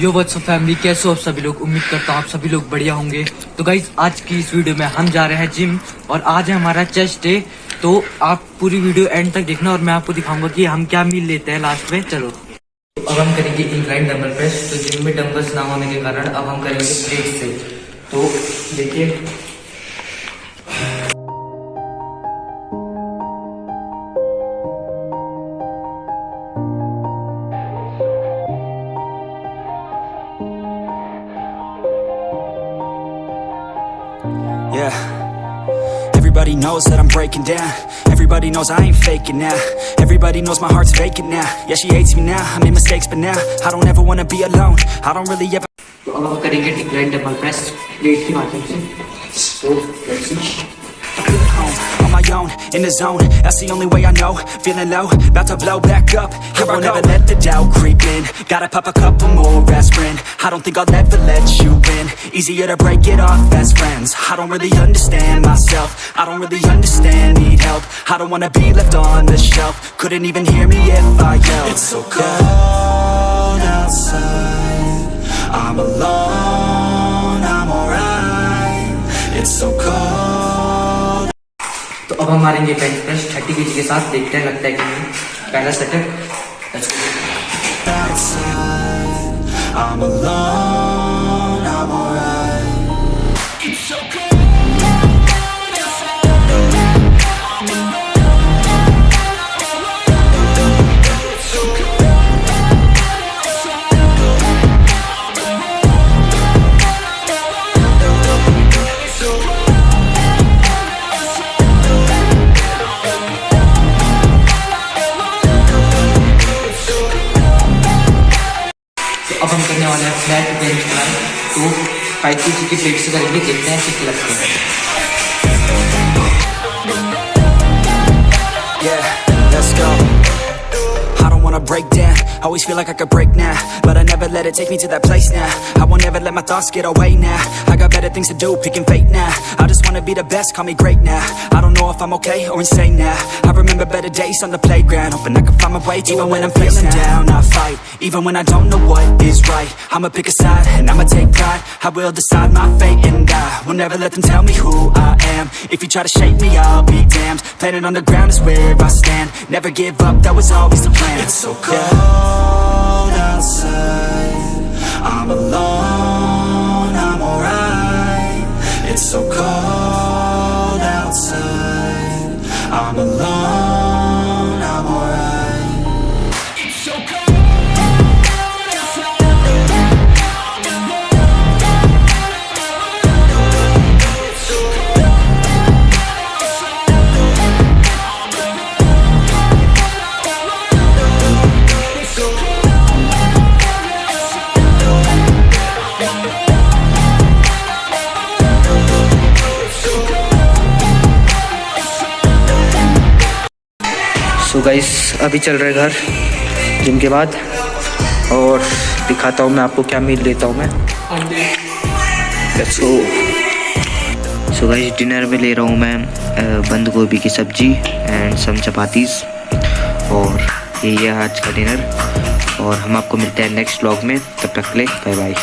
यो WhatsApp family, कैसे हो आप सभी लोग। उम्मीद करता हूँ आप सभी लोग बढ़िया होंगे। तो गाइज आज की इस वीडियो में हम जा रहे हैं जिम और आज है हमारा चेस्ट डे। तो आप पूरी वीडियो एंड तक देखना और मैं आपको दिखाऊंगा कि हम क्या मील लेते हैं लास्ट में। चलो अब हम करेंगे इंक्लाइन डंबल प्रेस। तो जिम में डंबल्स ना होने के कारण अब हम करेंगे प्लेट से। तो देखिए Yeah, everybody knows that I'm breaking down. Everybody knows I ain't faking now. Everybody knows my heart's vacant now. Yeah, she hates me now, I made mistakes but now I don't ever wanna be alone. I don't really ever. तो अब हम करेंगे incline dumbbell press plate के माध्यम से। तो let's see. On my own, in the zone, that's the only way I know. Feeling low, about to blow back up. Here I never let the doubt creep in. Gotta pop a couple more aspirin. I don't think I'll ever let you in. Easier to break it off as friends. I don't really understand myself. I don't really understand, need help. I don't wanna be left on the shelf. Couldn't even hear me if I yelled. It's so cold outside. I'm alone, I'm alright. It's so cold. तो अब हम मारेंगे bench press 30 kg के साथ। देखते हैं लगता है कि नहीं। पहला setup. I'm alone, I'm alright. It's so cold. अब हम करने वाले हैं फ्लैट बेंच प्रेस। तो 5 kg की प्लेट से करेंगे। देखते हैं कितने लगते हैं। Yeah, let's go. I don't wanna break down. Always feel like I could break now, but I never let it take me to that place now. I won't ever let my thoughts get away now. I got better things to do, picking fate now. I just wanna be the best, call me great now. I don't know if I'm okay or insane now. I remember better days on the playground, hoping I can find my way to even when I'm feeling down. I fight, even when I don't know what is right. I'ma pick a side, and I'ma take pride. I will decide my fate, and I will never let them tell me who I am. If you try to shake me, I'll be damned. Planet on the ground is where I stand. Never give up, that was always the plan. It's so cold outside. I'm alone, I'm alright. It's so cold outside. I'm alone, I'm alright. It's so cold outside. I'm alone. It's so cold outside. So guys अभी चल रहे घर gym के बाद और दिखाता हूँ मैं आपको क्या मील लेता हूँ मैं। सो गाइस डिनर में ले रहा हूँ मैं बंद गोभी की सब्जी एंड सम चपातीस और ये है आज का डिनर। और हम आपको मिलते हैं नेक्स्ट व्लॉग में। तब तक के लिए बाय बाय।